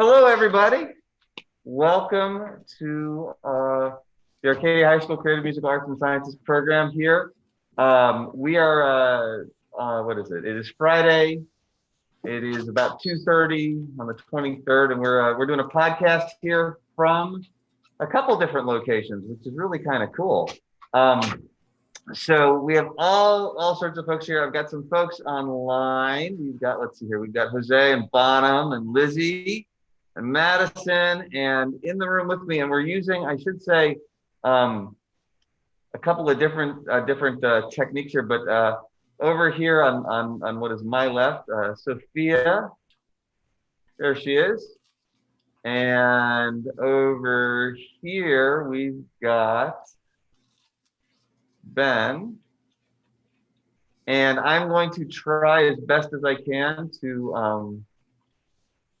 Hello, everybody. Welcome to the Arcadia High School Creative Musical Arts and Sciences program here. We are, what is it? It is Friday. It is about 2:30 on the 23rd, and we're doing a podcast here from a couple different locations, which is really kind of cool. So we have all sorts of folks here. I've got some folks online. Let's see here. We've got Jose and Bonham and Lizzie and Madison, and in the room with me, and we're using, I should say, a couple of different techniques here, but over here on what is my left, Sophia, there she is, and over here we've got Ben, and I'm going to try as best as I can to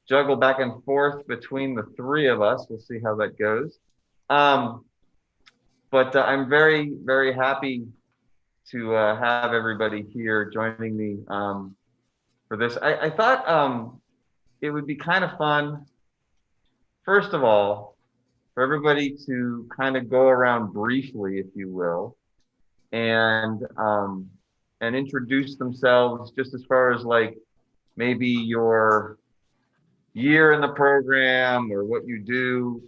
juggle back and forth between the three of us. We'll see how that goes. But I'm very, very happy to have everybody here joining me for this. I thought it would be kind of fun, first of all, for everybody to kind of go around briefly, if you will, and introduce themselves, just as far as like maybe your year in the program or what you do.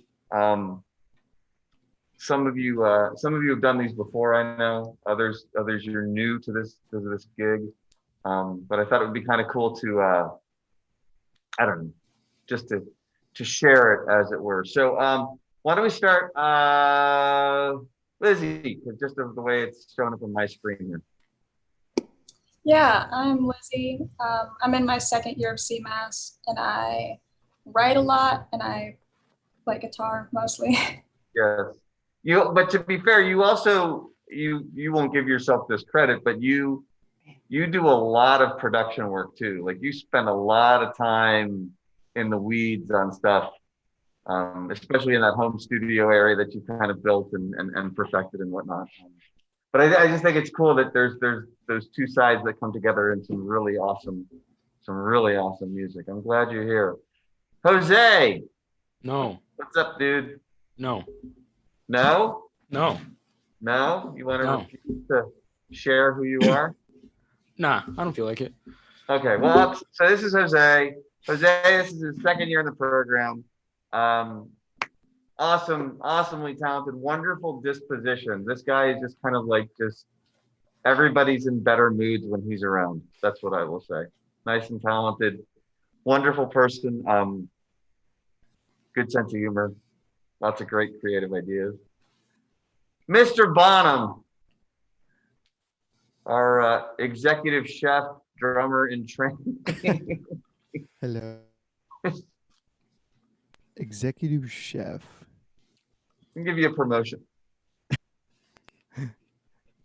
Some of you have done these before, I know. Others you're new to this gig. But I thought it would be kind of cool to I don't know, just to share it, as it were. So why don't we start, Lizzie, just of the way it's showing up on my screen here. Yeah, I'm Lizzie. I'm in my second year of CMAS, and I write a lot, and I play guitar mostly. Yes. But to be fair, you also, you won't give yourself this credit, but you do a lot of production work too. Like, you spend a lot of time in the weeds on stuff, especially in that home studio area that you kind of built and perfected and whatnot. But I just think it's cool that there's those two sides that come together in some really awesome music. I'm glad you're here. Jose. No. What's up, dude? No. No? No. No? You want to No. refuse to share who you are? Nah, I don't feel like it. Okay, well, so this is Jose. Jose, this is his second year in the program. Awesomely talented, wonderful disposition. This guy is just kind of like, just everybody's in better moods when he's around. That's what I will say. Nice and talented, wonderful person. Good sense of humor. Lots of great creative ideas. Mr. Bonham, our executive chef, drummer in training. Hello. Executive chef. I can give you a promotion.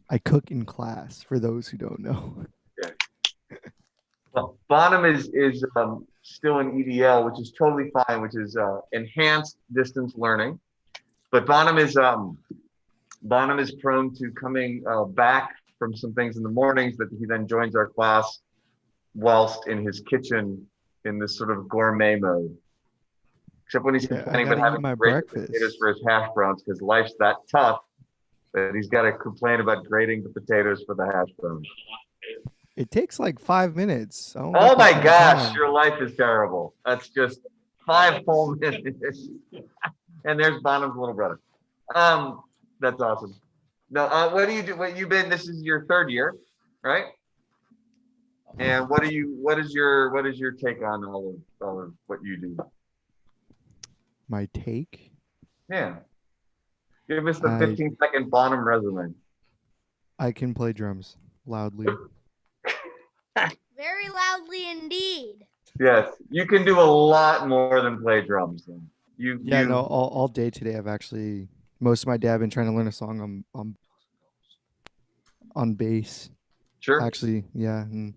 I cook in class, for those who don't know. Yeah. Well, Bonham is still in EDL, which is totally fine, which is enhanced distance learning. But Bonham is prone to coming back from some things in the mornings that he then joins our class whilst in his kitchen in this sort of gourmet mode. Except when he's complaining about having great potatoes for his hash browns, because life's that tough that he's got to complain about grating the potatoes for the hash browns. It takes like 5 minutes. Oh my gosh, your life is terrible. That's just 5 whole minutes. And there's Bonham's little brother. That's awesome. No, what do you do? This is your third year, right? And what is your take on all of what you do? My take? Yeah. Give us the 15-second Bonham resume. I can play drums loudly. Very loudly indeed. Yes, you can do a lot more than play drums. Then. No, all day today most of my day I've been trying to learn a song on bass. Sure. Actually, yeah. And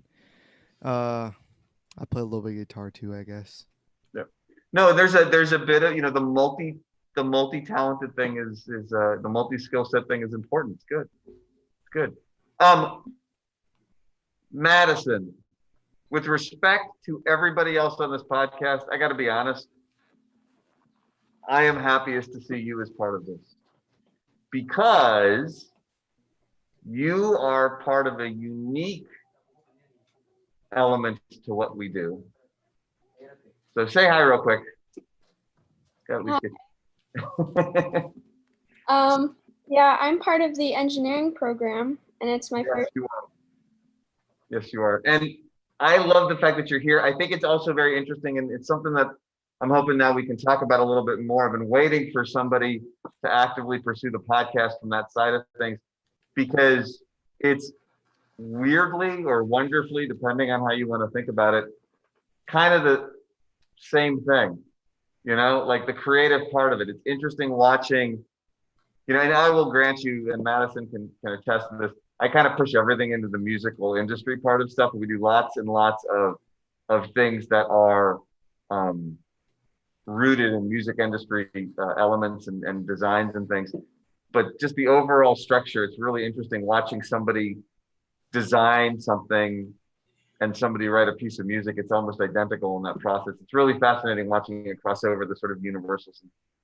I play a little bit of guitar too, I guess. Yeah. No, there's a bit of, the multi-talented thing is the multi-skill set thing is important. It's good. Madison, with respect to everybody else on this podcast, I got to be honest, I am happiest to see you as part of this because you are part of a unique element to what we do. So say hi real quick. At least Yeah, I'm part of the engineering program, and it's my Yes, first. you are. Yes, you are. And I love the fact that you're here. I think it's also very interesting, and it's something that I'm hoping now we can talk about a little bit more. I've been waiting for somebody to actively pursue the podcast from that side of things because it's weirdly or wonderfully, depending on how you want to think about it, kind of the same thing, like the creative part of it. It's interesting watching, and I will grant you, and Madison can attest to this. I kind of push everything into the musical industry part of stuff. We do lots and lots of things that are rooted in music industry elements and designs and things. But just the overall structure, it's really interesting watching somebody design something and somebody write a piece of music. It's almost identical in that process. It's really fascinating watching it cross over the sort of universals.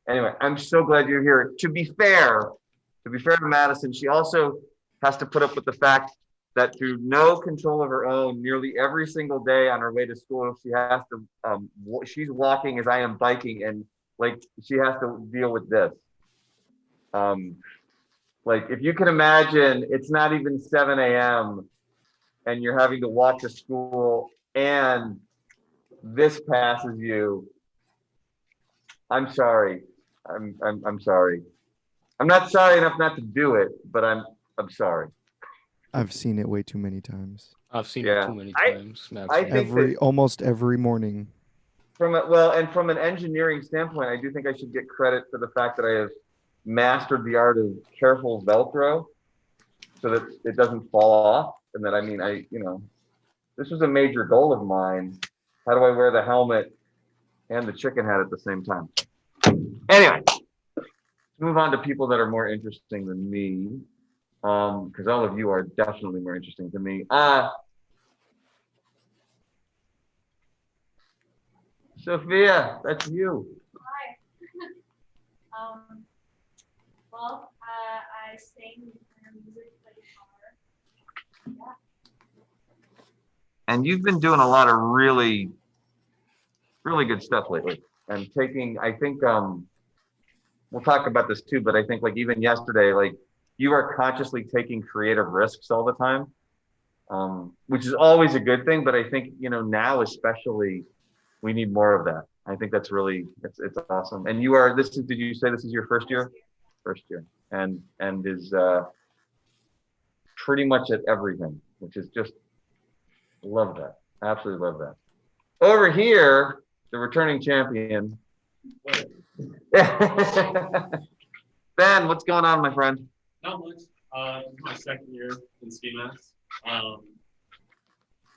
Anyway, I'm so glad you're here. To be fair to Madison, she also has to put up with the fact that through no control of her own, nearly every single day on her way to school, she has to, she's walking as I am biking, and like she has to deal with this. Like if you can imagine, it's not even 7 a.m. and you're having to walk to school and this passes you. I'm sorry. I'm sorry. I'm not sorry enough not to do it, but I'm sorry. I've seen it way too many times. I've seen Yeah. it too many times. I think Almost every morning. from an engineering standpoint, I do think I should get credit for the fact that I have mastered the art of careful Velcro so that it doesn't fall off. And that, this was a major goal of mine. How do I wear the helmet and the chicken hat at the same time? Anyway, let's move on to people that are more interesting than me. Because all of you are definitely more interesting to me. Sophia, that's you. Hi. Well, I sing, music, play guitar. Yeah. And you've been doing a lot of really, really good stuff lately. And I think, we'll talk about this too, but I think like even yesterday, like you are consciously taking creative risks all the time, which is always a good thing. But I think, now especially, we need more of that. I think that's really, it's awesome. And did you say this is your first year? First year. And is pretty much at everything, which is just, love that. Absolutely love that. Over here, the returning champion. Ben, what's going on, my friend? Not much. This is my second year in CMAS. I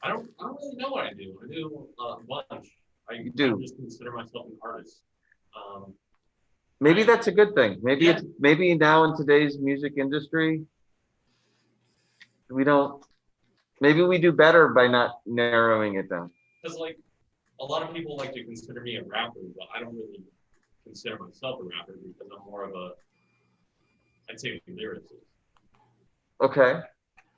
don't really know what I do. I do a bunch. I just consider myself an artist. Maybe that's a good thing. Maybe now in today's music industry, maybe we do better by not narrowing it down. Because like a lot of people like to consider me a rapper, but I don't really consider myself a rapper because I'm more of I'd say a lyricist. Okay.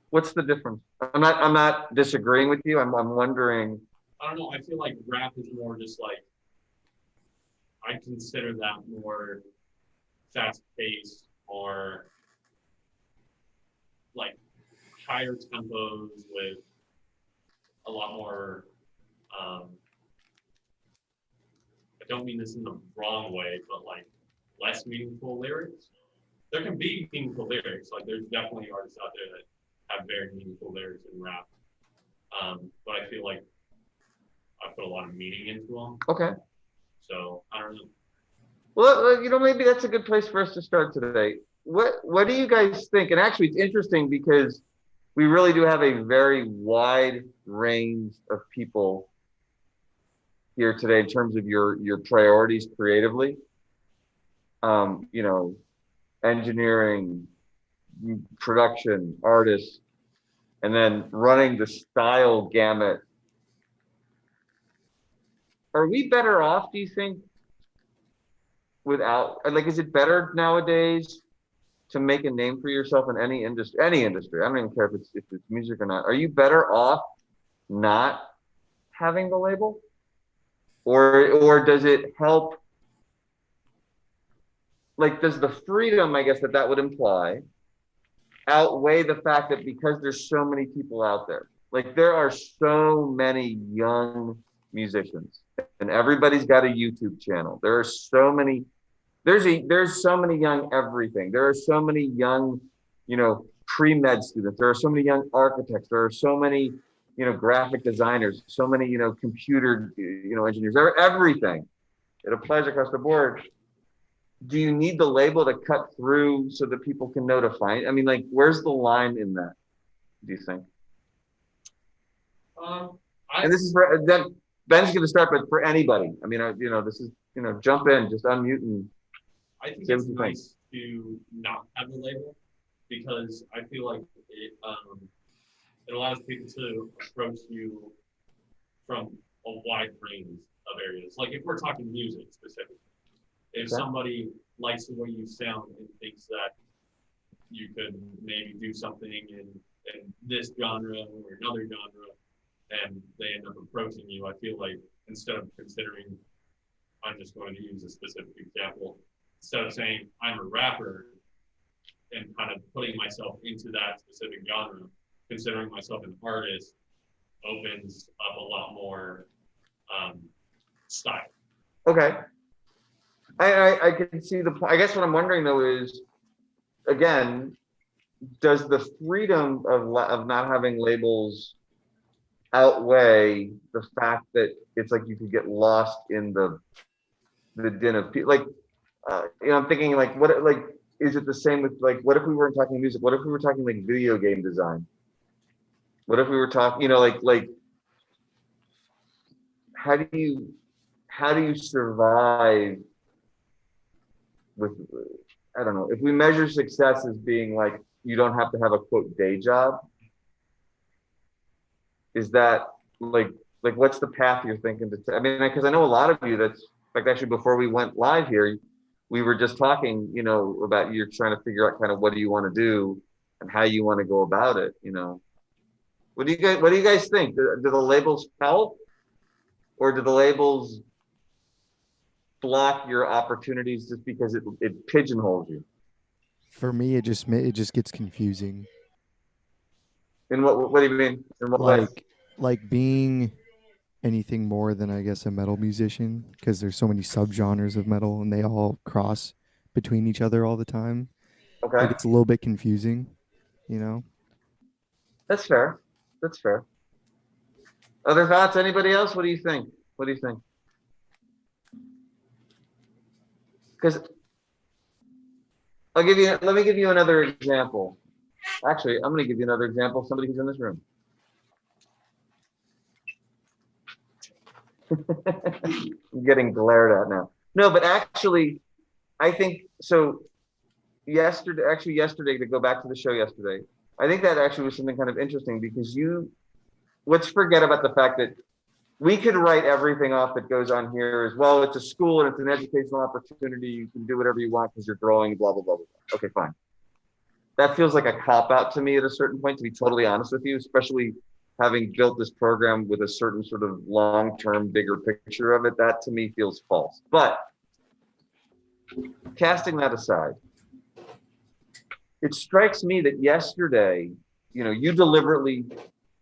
What's the difference? I'm not disagreeing with you. I'm wondering. I don't know. I feel like rap is more just like, I consider that more fast-paced or like higher tempos with a lot more, I don't mean this in the wrong way, but like less meaningful lyrics. There can be meaningful lyrics. Like there's definitely artists out there that have very meaningful lyrics in rap. But I feel like I put a lot of meaning into them. Okay. So I don't know. Well, maybe that's a good place for us to start today. What do you guys think? And actually, it's interesting because we really do have a very wide range of people here today in terms of your priorities creatively. Engineering, production, artists, and then running the style gamut. Are we better off, do you think, without, like, is it better nowadays to make a name for yourself in any industry? Any industry. I don't even care if it's music or not. Are you better off not having the label, or does it help? Like, does the freedom, I guess, that would imply outweigh the fact that because there's so many people out there, like there are so many young musicians, and everybody's got a YouTube channel. There are so many. There's so many young everything. There are so many young, pre-med students. There are so many young architects. There are so many, graphic designers. So many, computer, engineers. There everything. It applies across the board. Do you need the label to cut through so that people can know to find? I mean, like, where's the line in that? Do you think? And this is for Ben's going to start, but for anybody. I mean, this is, jump in, just unmute and. I think it's nice to not have a label because I feel like it allows people to approach you from a wide range of areas. Like if we're talking music specifically, if somebody likes the way you sound and thinks that you could maybe do something in this genre or another genre, and they end up approaching you, I feel like instead of considering, I'm just going to use a specific example, instead of saying I'm a rapper and kind of putting myself into that specific genre, considering myself an artist opens up a lot more style. Okay. I can see the point. I guess what I'm wondering though is, again, does the freedom of not having labels outweigh the fact that it's like you could get lost in the din of people? Like, I'm thinking like, is it the same with like, what if we weren't talking music? What if we were talking like video game design? What if we were talking, like, how do you survive with, I don't know, if we measure success as being like, you don't have to have a quote day job, is that like what's the path you're thinking to, I mean, because I know a lot of you, that's like, actually before we went live here, we were just talking, about you're trying to figure out kind of what do you want to do and how you want to go about it, What do you guys think? Do the labels help, or do the labels block your opportunities just because it pigeonholes you? For me, it just gets confusing. In what do you mean? In what way? Like being anything more than, I guess, a metal musician, because there's so many subgenres of metal and they all cross between each other all the time. Okay, Like it's a little bit confusing, that's fair. That's fair. Other thoughts? Anybody else? What do you think? What do you think? Because let me give you another example. Actually, I'm going to give you another example. Somebody who's in this room. I'm getting glared at now. No, but actually, I think so. Yesterday, to go back to the show yesterday, I think that actually was something kind of interesting because let's forget about the fact that we could write everything off that goes on here as well. It's a school and it's an educational opportunity. You can do whatever you want because you're growing, blah, blah, blah, blah. Okay, fine. That feels like a cop-out to me at a certain point, to be totally honest with you, especially having built this program with a certain sort of long-term, bigger picture of it. That to me feels false. But casting that aside, it strikes me that yesterday, you deliberately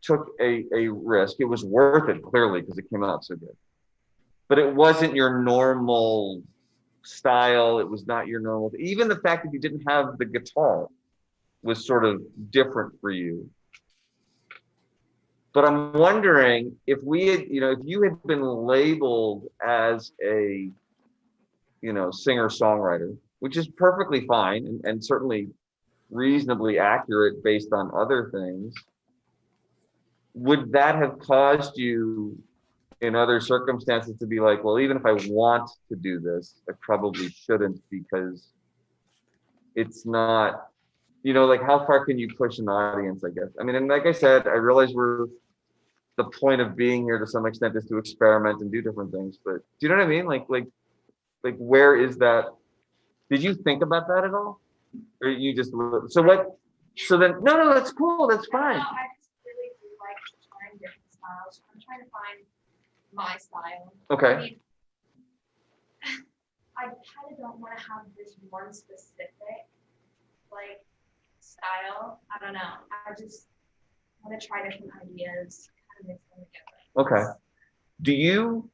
took a risk. It was worth it, clearly, because it came out so good. But it wasn't your normal style. It was not your normal. Even the fact that you didn't have the guitar was sort of different for you. But I'm wondering if if you had been labeled as a, singer-songwriter, which is perfectly fine and certainly reasonably accurate based on other things, would that have caused you in other circumstances to be like, well, even if I want to do this, I probably shouldn't because it's not, like how far can you push an audience, I guess? I mean, and like I said, I realize the point of being here to some extent is to experiment and do different things, but do you know what I mean? Like Like, where is that? Did you think about that at all? Or you just, so what, so then, no, that's cool, that's fine. No, I just really do like trying different styles. I'm trying to find my style. Okay. I mean, I kind of don't want to have this one specific like style. I don't know. I just want to try different ideas, kind of mix them together. Okay. Do you,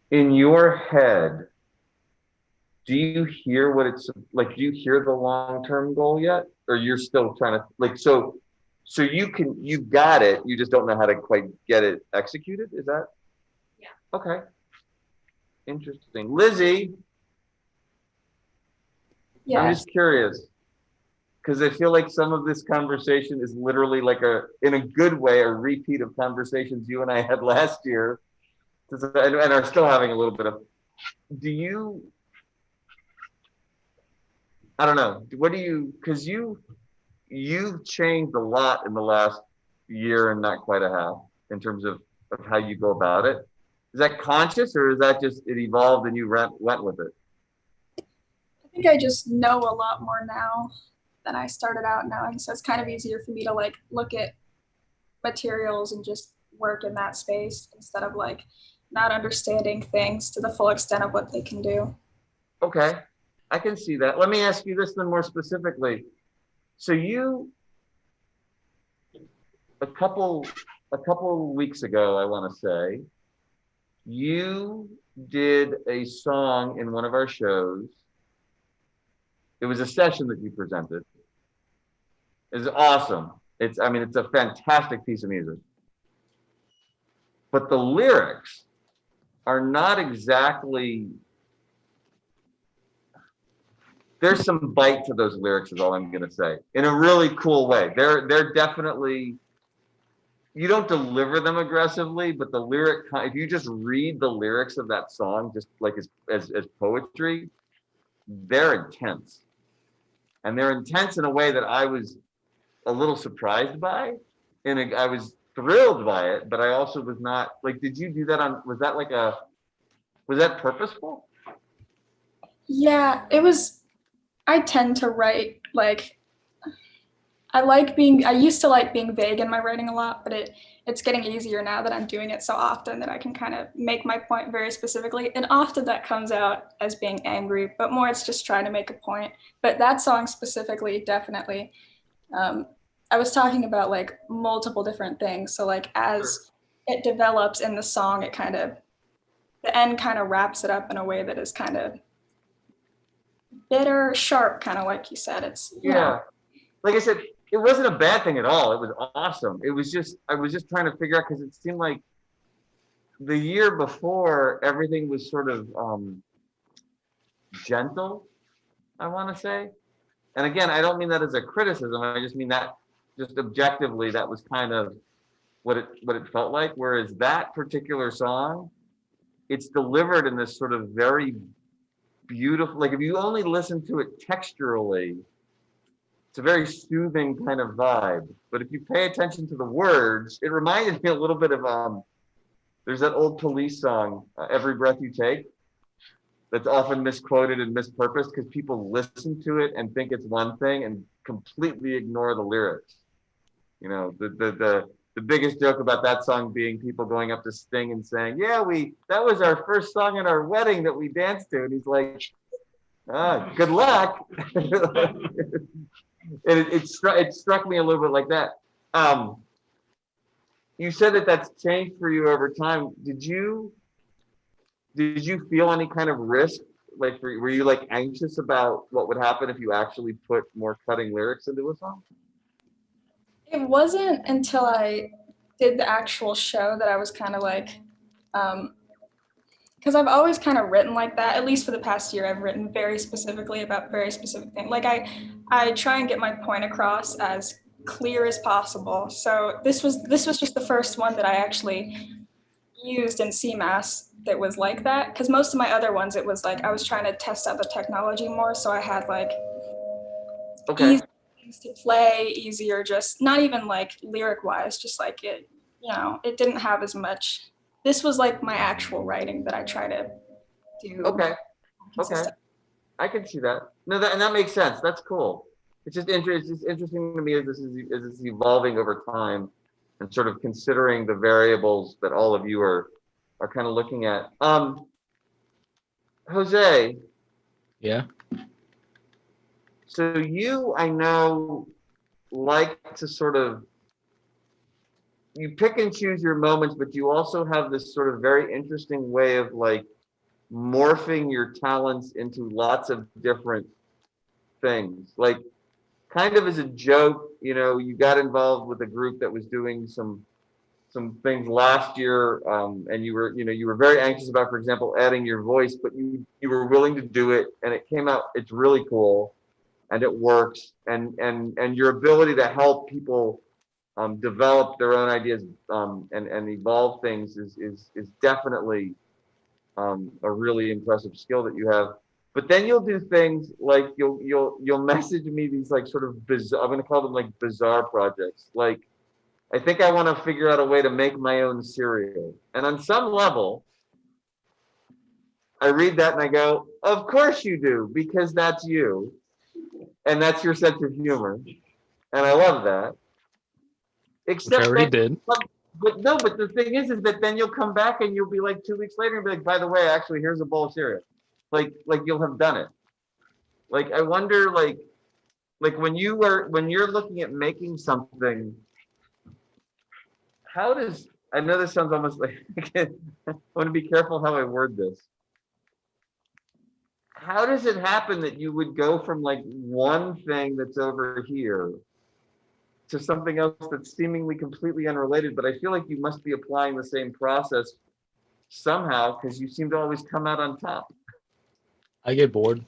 in your head, do you hear what it's like? Do you hear the long-term goal yet? Or you're still trying to, like, so you got it, you just don't know how to quite get it executed? Is that? Yeah. Okay. Interesting. Lizzie, I'm Yes. just curious, because I feel like some of this conversation is literally like in a good way, a repeat of conversations you and I had last year, and are still having a little bit of. Do you? I don't know. What do you? Because you've changed a lot in the last year and not quite a half in terms of how you go about it. Is that conscious, or is that just it evolved and you went with it? I think I just know a lot more now than I started out knowing. So it's kind of easier for me to like look at materials and just work in that space instead of like not understanding things to the full extent of what they can do. Okay, I can see that. Let me ask you this then more specifically. So you, a couple weeks ago, I want to say, you did a song in one of our shows. It was a session that you presented. It's awesome. It's a fantastic piece of music. But the lyrics are not exactly, there's some bite to those lyrics is all I'm gonna say, in a really cool way. They're definitely, you don't deliver them aggressively, but the lyric, if you just read the lyrics of that song, just like as poetry, they're intense. And they're intense in a way that I was a little surprised by, and I was thrilled by it, but I also was not, like, did you do that was that purposeful? Yeah, it was. I tend to write like I used to like being vague in my writing a lot, but it's getting easier now that I'm doing it so often that I can kind of make my point very specifically. And often that comes out as being angry, but more it's just trying to make a point. But that song specifically, definitely, I was talking about like multiple different things. So like as it develops in the song, the end kind of wraps it up in a way that is kind of bitter, sharp, kind of like you said. It's, you know. Like I said, it wasn't a bad thing at all. It was awesome. It was just, I was just trying to figure out, because it seemed like the year before everything was sort of gentle, I want to say. And again, I don't mean that as a criticism. I just mean that just objectively, that was kind of what it felt like. Whereas that particular song, it's delivered in this sort of very beautiful, like if you only listen to it texturally, it's a very soothing kind of vibe. But if you pay attention to the words, it reminded me a little bit of there's that old Police song, Every Breath You Take, that's often misquoted and mispurposed because people listen to it and think it's one thing and completely ignore the lyrics. You know, the biggest joke about that song being people going up to Sting and saying, "Yeah, that was our first song in our wedding that we danced to," and he's like, "Good luck." And it struck me a little bit like that. You said that that's changed for you over time. Did you feel any kind of risk? Like, were you like anxious about what would happen if you actually put more cutting lyrics into a song? It wasn't until I did the actual show that I was kind of like, because I've always kind of written like that. At least for the past year, I've written very specifically about very specific things. Like I try and get my point across as clear as possible. So this was just the first one that I actually used in CMAS that was like that. Because most of my other ones, it was like I was trying to test out the technology more. So I had like easy things to play, easier, just not even like lyric wise, just like it didn't have as much. This was like my actual writing that I try to do Okay. consistent. I can see that. No, and that makes sense. That's cool. It's just interesting to me as as it's evolving over time, and sort of considering the variables that all of you are kind of looking at. Jose, Yeah. so you, I know, like to sort of, you pick and choose your moments, but you also have this sort of very interesting way of like morphing your talents into lots of different things. Like, kind of as a joke, you got involved with a group that was doing some things last year, and you were very anxious about, for example, adding your voice, but you were willing to do it, and it came out. It's really cool, and it works, and your ability to help people develop their own ideas, and evolve things is definitely a really impressive skill that you have. But then you'll do things like you'll message me these like sort of bizarre, I'm going to call them like bizarre projects. Like, I think I want to figure out a way to make my own cereal. And on some level, I read that and I go, of course you do, because that's you. And that's your sense of humor. And I love that. Which Except I already that, did. but the thing is that then you'll come back and you'll be like 2 weeks later and be like, by the way, actually, here's a bowl of cereal. Like you'll have done it. Like, I wonder, like when you're looking at making something, I know this sounds almost like, I want to be careful how I word this. How does it happen that you would go from like one thing that's over here to something else that's seemingly completely unrelated, but I feel like you must be applying the same process somehow, because you seem to always come out on top. I get bored.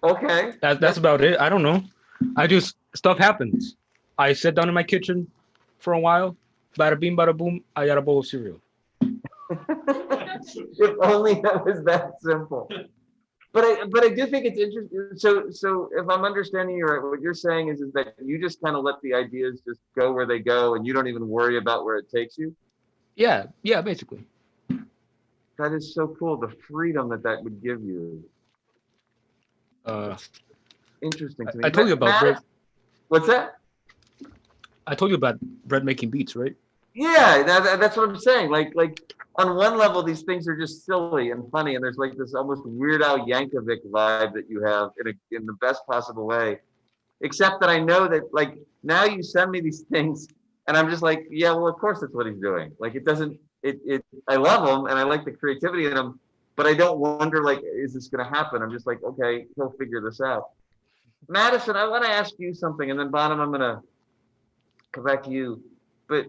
Okay. That's about it. I don't know. Stuff happens. I sit down in my kitchen for a while. Bada bing, bada boom. I got a bowl of cereal. If only that was that simple. But I do think it's interesting. So if I'm understanding you right, what you're saying is that you just kind of let the ideas just go where they go, and you don't even worry about where it takes you. Yeah, basically. That is so cool. The freedom that would give you. Interesting to me. I told you about bread. What's that? I told you about bread making beats, right? Yeah, that's what I'm saying. Like on one level, these things are just silly and funny, and there's like this almost Weird Al Yankovic vibe that you have in the best possible way. Except that I know that like now you send me these things, and I'm just like, yeah, well, of course that's what he's doing. Like, it doesn't. I love him and I like the creativity in him, but I don't wonder like, is this going to happen? I'm just like, okay, he'll figure this out. Madison, I want to ask you something, and then Bonham, I'm going to come back to you. But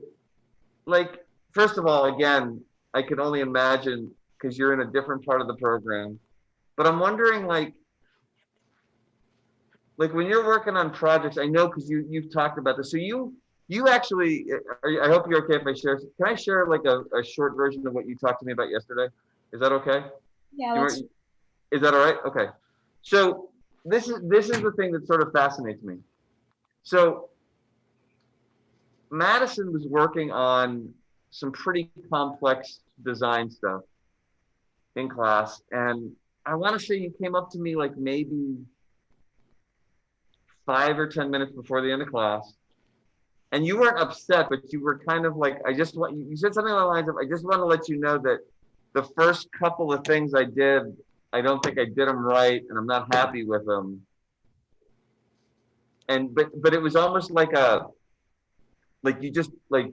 like, first of all, again, I can only imagine, because you're in a different part of the program, but I'm wondering like when you're working on projects, I know because you've talked about this. So you actually, I hope you're okay if I share. Can I share like a short version of what you talked to me about yesterday? Is that okay? Yeah, Is that all right? Okay. So this is the thing that sort of fascinates me. So Madison was working on some pretty complex design stuff in class, and I want to say you came up to me like maybe 5 or 10 minutes before the end of class, and you weren't upset, but you were kind of like, you said something along the lines of, I just want to let you know that the first couple of things I did, I don't think I did them right, and I'm not happy with them. And but it was almost like you just like,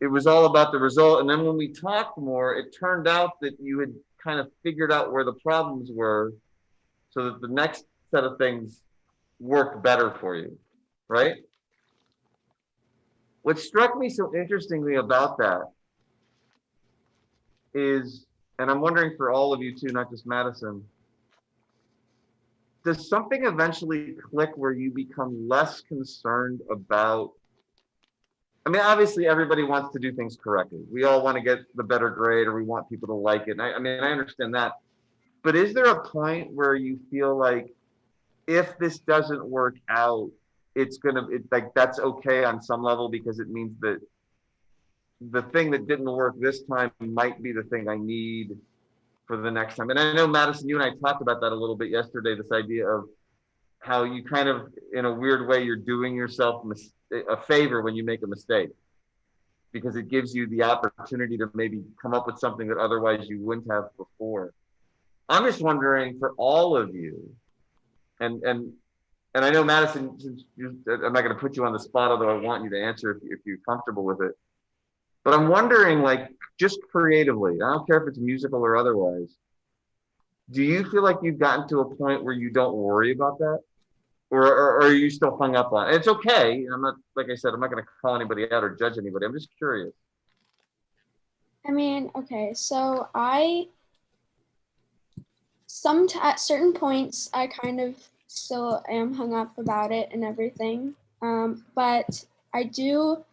it was all about the result. And then when we talked more, it turned out that you had kind of figured out where the problems were, so that the next set of things worked better for you, right? What struck me so interestingly about that is, and I'm wondering for all of you too, not just Madison, does something eventually click where you become less concerned about, I mean, obviously everybody wants to do things correctly. We all want to get the better grade, or we want people to like it. And I mean, I understand that. But is there a point where you feel like, if this doesn't work out, it's like, that's okay on some level, because it means that the thing that didn't work this time might be the thing I need for the next time? And I know, Madison, you and I talked about that a little bit yesterday, this idea of how you kind of, in a weird way, you're doing yourself a favor when you make a mistake, because it gives you the opportunity to maybe come up with something that otherwise you wouldn't have before. I'm just wondering, for all of you, and I know, Madison, I'm not going to put you on the spot, although I want you to answer if you're comfortable with it. But I'm wondering, like, just creatively, I don't care if it's musical or otherwise, do you feel like you've gotten to a point where you don't worry about that? Or are you still hung up on it? It's okay. I'm not, like I said, I'm not going to call anybody out or judge anybody. I'm just curious. I mean, okay, so at certain points, I kind of still am hung up about it and everything. But I do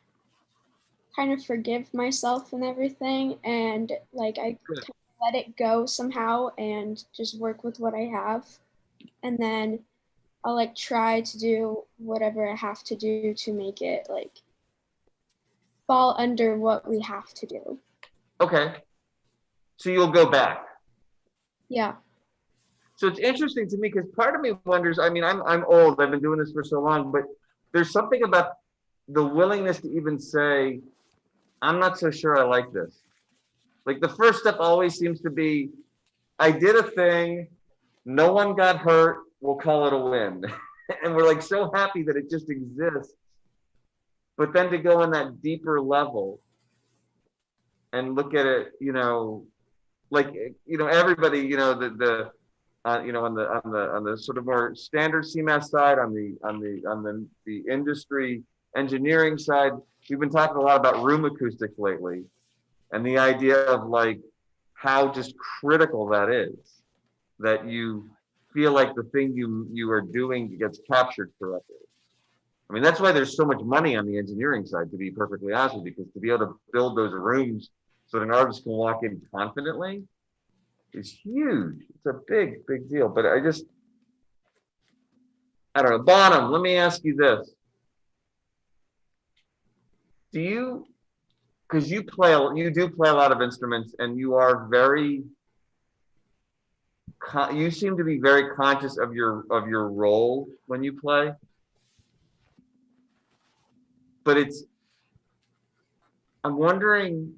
kind of forgive myself and everything. And like, I kind of let it go somehow and just work with what I have. And then I'll like try to do whatever I have to do to make it like fall under what we have to do. Okay. So you'll go back. Yeah. So it's interesting to me because part of me wonders, I mean, I'm old, I've been doing this for so long, but there's something about the willingness to even say, I'm not so sure I like this. Like the first step always seems to be, I did a thing, no one got hurt, we'll call it a win. And we're like so happy that it just exists. But then to go on that deeper level and look at it, you know, like, you know, everybody, you know, you know, on the sort of more standard CMAS side, on the industry engineering side, we've been talking a lot about room acoustics lately, and the idea of like how just critical that is, that you feel like the thing you are doing gets captured correctly. I mean, that's why there's so much money on the engineering side, to be perfectly honest with you, because to be able to build those rooms so that an artist can walk in confidently is huge. It's a big, big deal. But I don't know. Bonham, let me ask you this. Do you, because you do play a lot of instruments, and you are you seem to be very conscious of your role when you play. But I'm wondering,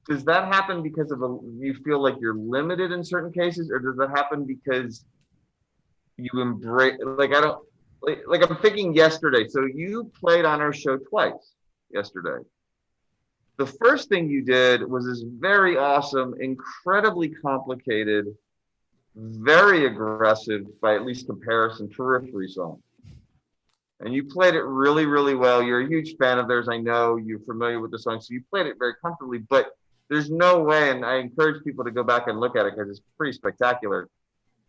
does that happen because you feel like you're limited in certain cases, or does that happen because you embrace, like I'm thinking yesterday, so you played on our show twice yesterday. The first thing you did was this very awesome, incredibly complicated, very aggressive, by at least comparison, periphery song. And you played it really, really well. You're a huge fan of theirs. I know you're familiar with the song, so you played it very comfortably, but there's no way, and I encourage people to go back and look at it because it's pretty spectacular,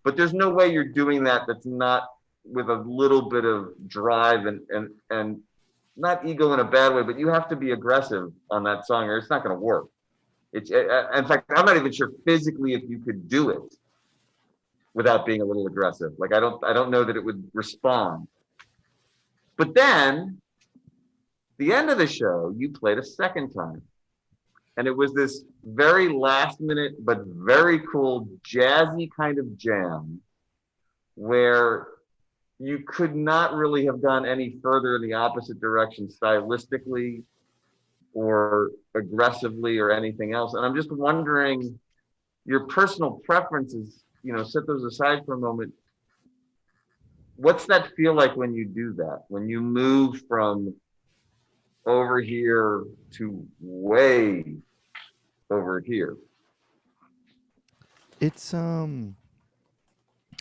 but there's no way you're doing that's not with a little bit of drive and not ego in a bad way, but you have to be aggressive on that song or it's not going to work. In fact, I'm not even sure physically if you could do it without being a little aggressive. Like, I don't know that it would respond. But then, the end of the show, you played a second time. And it was this very last minute, but very cool, jazzy kind of jam where you could not really have gone any further in the opposite direction stylistically or aggressively or anything else. And I'm just wondering, your personal preferences, you know, set those aside for a moment. What's that feel like when you do that? When you move from over here to way over here? It's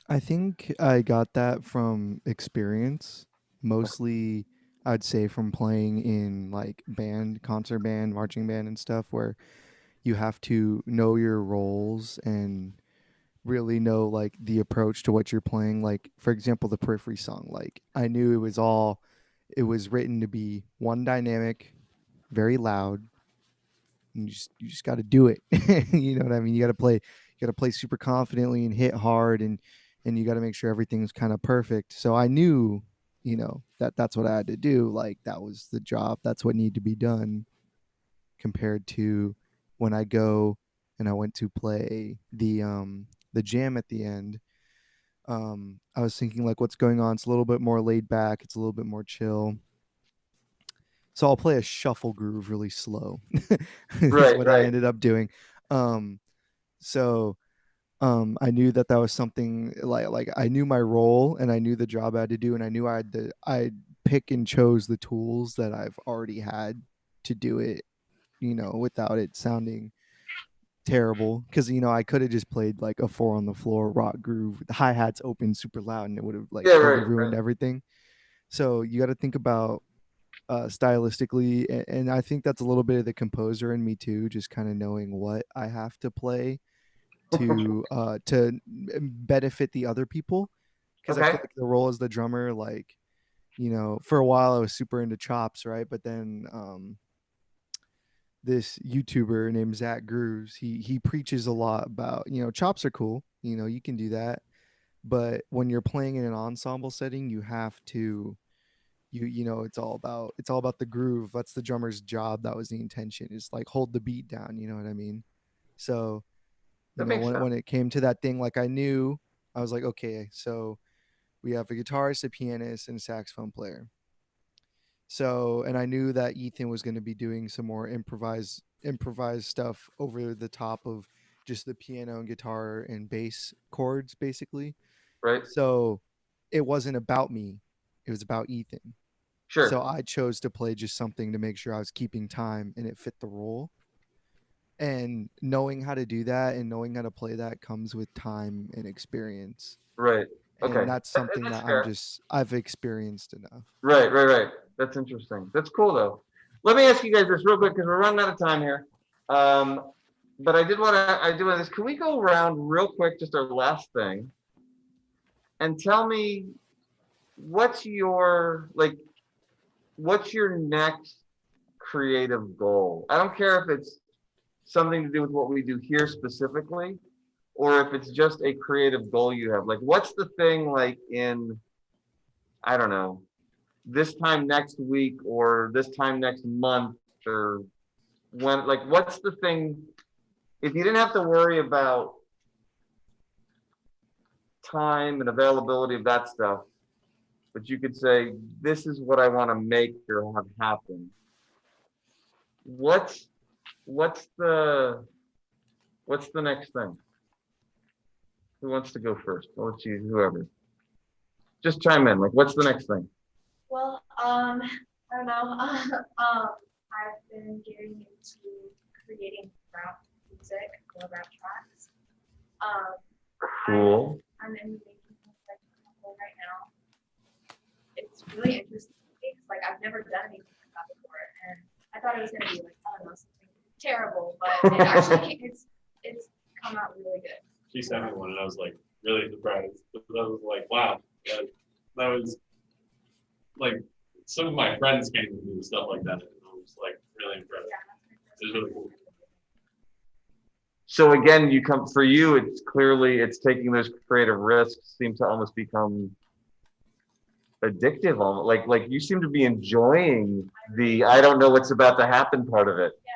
I think I got that from experience, mostly I'd say from playing in like band, concert band, marching band and stuff where you have to know your roles and really know like the approach to what you're playing. Like for example, the periphery song, like I knew it was written to be one dynamic, very loud. And you just got to do it. You know what I mean? You got to play super confidently and hit hard, and you got to make sure everything's kind of perfect. So I knew, you know, that's what I had to do. Like that was the job. That's what needed to be done compared to when I go and I went to play the jam at the end, I was thinking like, what's going on? It's a little bit more laid back. It's a little bit more chill. So I'll play a shuffle groove really slow. Is what I Right. ended up doing. Um, so I knew that was something like I knew my role and I knew the job I had to do, and I knew I pick and chose the tools that I've already had to do it, without it sounding terrible. Because I could have just played like a 4 on the floor rock groove, the hi hats open super loud, and it would have like Yeah, totally right. ruined everything. So you got to think about stylistically, and I think that's a little bit of the composer in me too, just kind of knowing what I have to play to benefit the other people, because I Okay. feel like the role as the drummer, like, for a while I was super into chops, right? But then this YouTuber named Zach Grooves, he preaches a lot about, chops are cool, you can do that, but when you're playing in an ensemble setting, you have to it's all about the groove. That's the drummer's job. That was the intention, is like hold the beat down, you know what I mean? So That makes sense. when it came to that thing, like, I knew, I was like, okay, so we have a guitarist, a pianist, and a saxophone player. So, and I knew that Ethan was going to be doing some more improvised stuff over the top of just the piano and guitar and bass chords, basically. Right. So it wasn't about me, it was about Ethan. So Sure. I chose to play just something to make sure I was keeping time and it fit the role. And knowing how to do that and knowing how to play that comes with time and experience. Right. Okay. And that's something That's that fair. I've experienced enough. Right. That's interesting. That's cool though. Let me ask you guys this real quick because we're running out of time here. But I do want this. Can we go around real quick, just our last thing, and tell me what's your next creative goal? I don't care if it's something to do with what we do here specifically, or if it's just a creative goal you have. Like, what's the thing like in, I don't know, this time next week or this time next month, or when, like, what's the thing, if you didn't have to worry about time and availability of that stuff, but you could say, this is what I want to make or have happen. What's the next thing? Who wants to go first? I'll let you, whoever. Just chime in. Like, what's the next thing? Well, I don't know. I've been getting into creating rap music or rap tracks. Cool. I'm in making like a couple right now. It's really interesting because like I've never done anything like that before, and I thought it was gonna be like, I don't know, something terrible, but it actually it's come out really good. She sent me one, and I was like really surprised. I was like, wow, that was like some of my friends came to do stuff like that, and I was like really impressed. Yeah, It was really cool. So again, for you, it's clearly taking those creative risks seem to almost become addictive, almost like you seem to be enjoying the I don't know what's about to happen part of it. Yeah.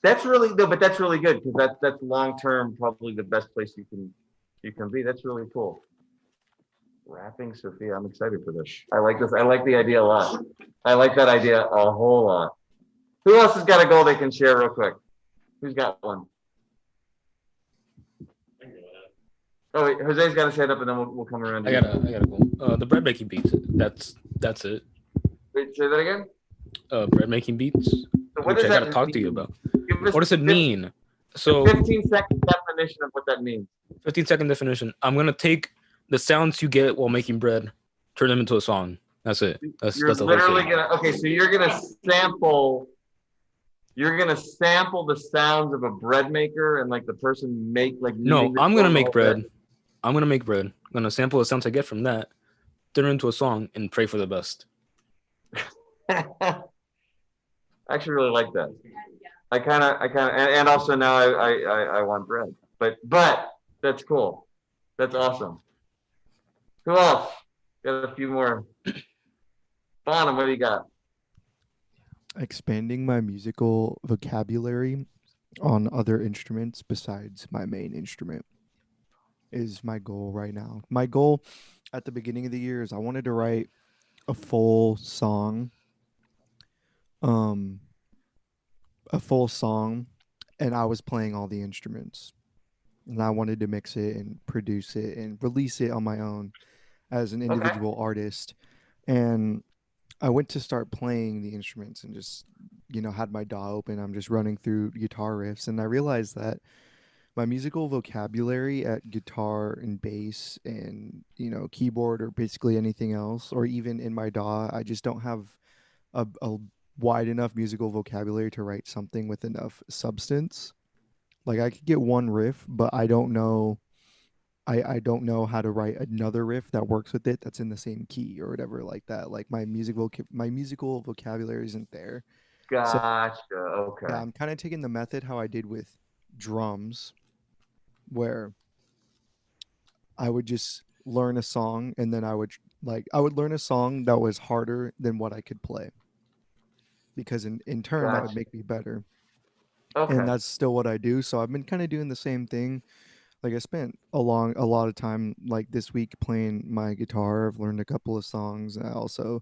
That's really but that's really good because that's long term probably the best place you can be. That's really cool. Rapping, Sophia, I'm excited for this. I like this. I like the idea a lot. I like that idea a whole lot. Who else has got a goal they can share real quick? Who's got one? I can go ahead. Oh wait, Jose's got his hand up, and then we'll come around. I gotta go. The bread making beats. That's it. Wait, say that again. Bread making beats. So what Which does I gotta that talk mean? to you about. What What does it mean? So 15-second definition of what that means. 15-second definition. I'm gonna take the sounds you get while making bread, turn them into a song. That's it. That's You're the whole literally thing. gonna so you're gonna sample. You're gonna sample the sounds of a bread maker and like the person No, I'm gonna make bread. I'm gonna make bread. I'm gonna sample the sounds I get from that, turn it into a song, and pray for the best. I actually really like that. I kind of, and also now I want bread. But that's cool. That's awesome. Who else? Got a few more. Bonham, what do you got? Expanding my musical vocabulary on other instruments besides my main instrument is my goal right now. My goal at the beginning of the year is I wanted to write a full song, um, a full song, and I was playing all the instruments. And I wanted to mix it and produce it and release it on my own as an Okay. individual artist. And I went to start playing the instruments and just, had my DAW open. I'm just running through guitar riffs. And I realized that my musical vocabulary at guitar and bass and, keyboard or basically anything else, or even in my DAW, I just don't have a wide enough musical vocabulary to write something with enough substance. Like I could get one riff, but I don't know. I don't know how to write another riff that works with it that's in the same key or whatever like that. Like my musical vocabulary isn't there. So Gotcha. yeah, Okay. I'm kind of taking the method how I did with drums, where I would just learn a song and then I would learn a song that was harder than what I could play, because in turn that would Gotcha. make me better. And Okay. that's still what I do. So I've been kind of doing the same thing. Like I spent a lot of time like this week playing my guitar. I've learned a couple of songs. And I also,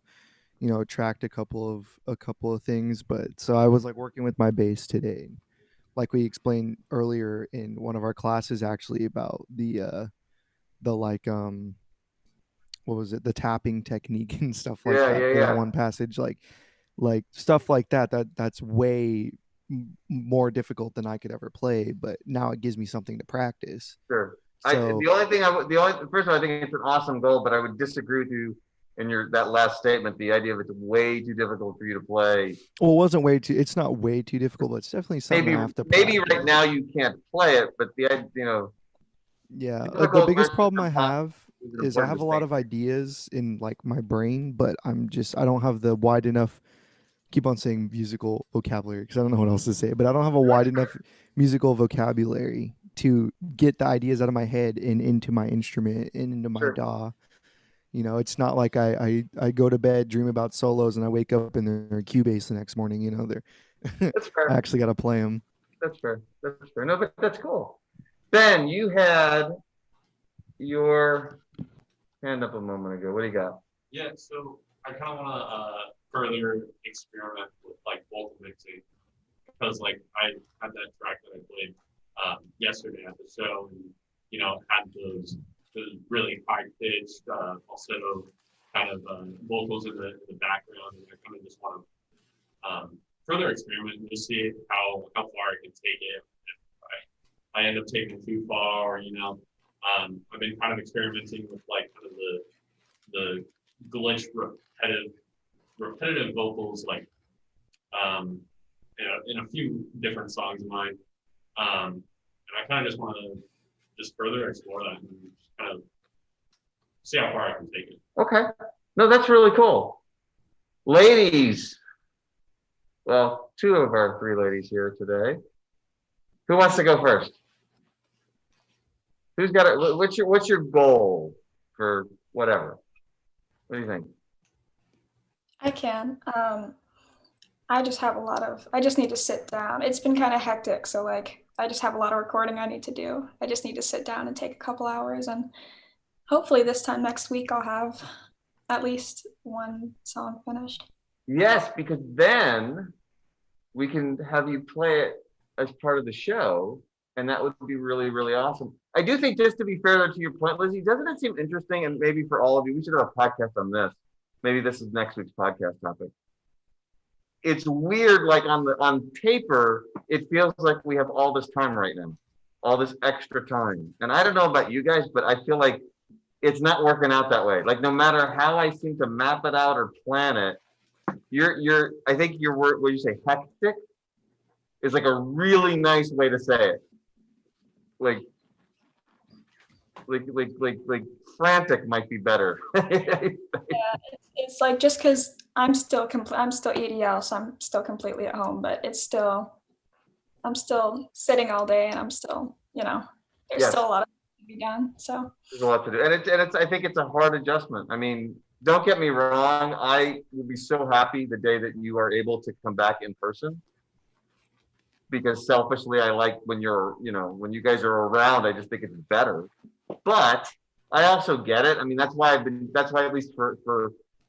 tracked a couple of things. But so I was like working with my bass today. Like we explained earlier in one of our classes actually about the like what was it, the tapping technique and stuff like Yeah, that yeah, for that yeah. one passage, like stuff like that's way more difficult than I could ever play, but now it gives me something to practice. Sure. So The only thing first of all, I think it's an awesome goal, but I would disagree with you in that last statement. The idea of it's way too difficult for you to play. well, it wasn't way too it's not way too difficult, but it's definitely something I have to Maybe right practice. now you can't play it, but Yeah, the difficult biggest versus problem I impossible have is an is I important have a lot distinction. of ideas in like my brain, but I don't have the wide enough, keep on saying musical vocabulary because I don't know what else to say, but I don't have a wide enough musical vocabulary to get the ideas out of my head and into my instrument and into my Sure. DAW. It's not like I go to bed, dream about solos, and I wake up and they're Cubase the next morning. They're That's I fair. actually got to play them. That's fair. That's fair. No, but that's cool. Ben, you had your hand up a moment ago. What do you got? Yeah, so I kind of want to further experiment with like vocal mixing because like I had that track that I played yesterday at the show, and had those really high pitched falsetto kind of vocals in the background, and I kind of just want to further experiment and just see how far I can take it. If I end up taking it too far, I've been kind of experimenting with like kind of the glitch repetitive vocals like in a few different songs of mine. And I kind of just want to just further explore that and just kind of see how far I can take it. Okay. No, that's really cool. Ladies, well, two of our three ladies here today. Who wants to go first? Who's got it? What's your goal for whatever? What do you think? I can. I just need to sit down. It's been kind of hectic. So like, I just have a lot of recording I need to do. I just need to sit down and take a couple hours, and hopefully this time next week I'll have at least one song finished. Yes, because then we can have you play it as part of the show, and that would be really, really awesome. I do think, just to be fair to your point, Lizzie, doesn't it seem interesting? And maybe for all of you, we should have a podcast on this. Maybe this is next week's podcast topic. It's weird, like on paper, it feels like we have all this time right now, all this extra time. And I don't know about you guys, but I feel like it's not working out that way. Like no matter how I seem to map it out or plan it, I think your word, what you say, hectic, is like a really nice way to say it. Like frantic might be better. It's like, just because I'm still EDL, so I'm still completely at home, but I'm still sitting all day, and I'm still, there's Yes. still a lot of to be done. So There's a lot to do, and it's. I think it's a hard adjustment. I mean, don't get me wrong. I will be so happy the day that you are able to come back in person. because selfishly I like when when you guys are around, I just think it's better. But I also get it. I mean, that's why at least for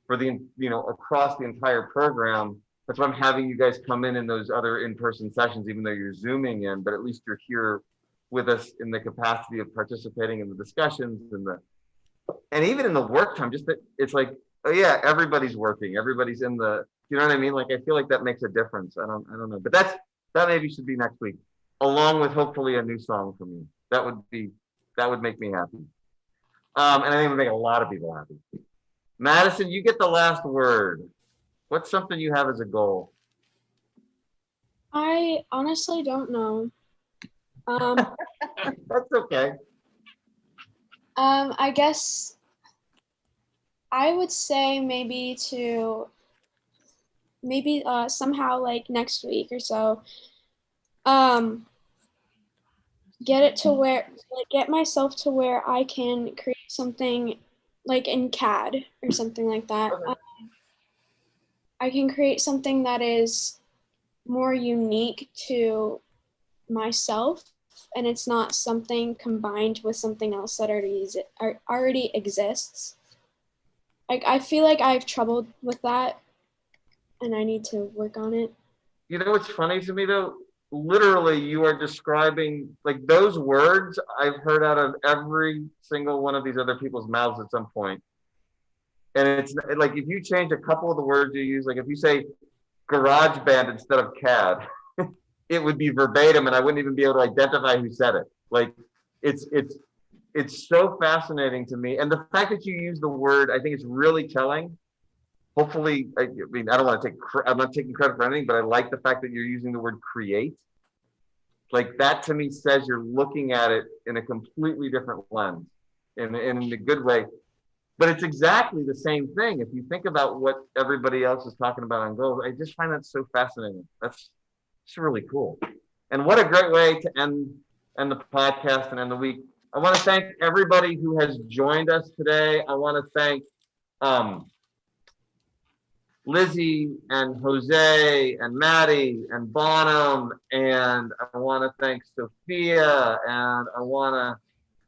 the, across the entire program, that's why I'm having you guys come in those other in-person sessions, even though you're Zooming in, but at least you're here with us in the capacity of participating in the discussions and even in the work time, just that it's like, oh yeah, everybody's working, everybody's in you know what I mean? Like, I feel like that makes a difference. I don't know, but that maybe should be next week, along with hopefully a new song for me. That would make me happy. And I think it would make a lot of people happy. Madison, you get the last word. What's something you have as a goal? I honestly don't know. That's okay. I guess I would say maybe somehow like next week or so, get myself to where I can create something like in CAD or something like that. Okay. I can create something that is more unique to myself, and it's not something combined with something else that already exists. Like, I feel like I have trouble with that, and I need to work on it. You know what's funny to me though? Literally, you are describing like those words I've heard out of every single one of these other people's mouths at some point. And it's like if you change a couple of the words you use, like if you say garage band instead of CAD, it would be verbatim and I wouldn't even be able to identify who said it. Like it's so fascinating to me. And the fact that you use the word, I think it's really telling. Hopefully, I mean, I don't want to I'm not taking credit for anything, but I like the fact that you're using the word create. Like that to me says you're looking at it in a completely different lens, in a good way. But it's exactly the same thing. If you think about what everybody else is talking about on goals, I just find that so fascinating. That's really cool. And what a great way to end the podcast and end the week. I want to thank everybody who has joined us today. I want to thank Lizzie and Jose and Maddie and Bonham, and I want to thank Sophia, and I want to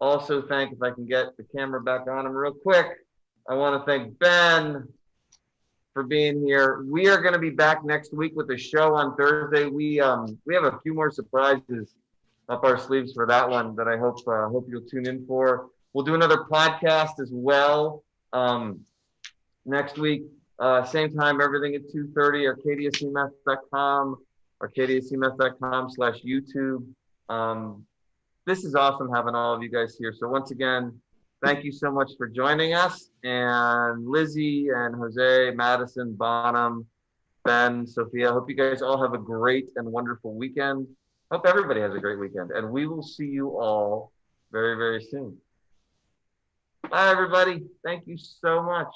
also thank, if I can get the camera back on him real quick, I want to thank Ben for being here. We are going to be back next week with a show on Thursday. We have a few more surprises up our sleeves for that one that I hope you'll tune in for. We'll do another podcast as well next week. Same time, everything at 2:30, arcadiacms.com, arcadiacms.com/YouTube. This is awesome having all of you guys here. So once again, thank you so much for joining us. And Lizzie and Jose, Madison, Bonham, Ben, Sophia, I hope you guys all have a great and wonderful weekend. Hope everybody has a great weekend. And we will see you all very, very soon. Bye, everybody. Thank you so much.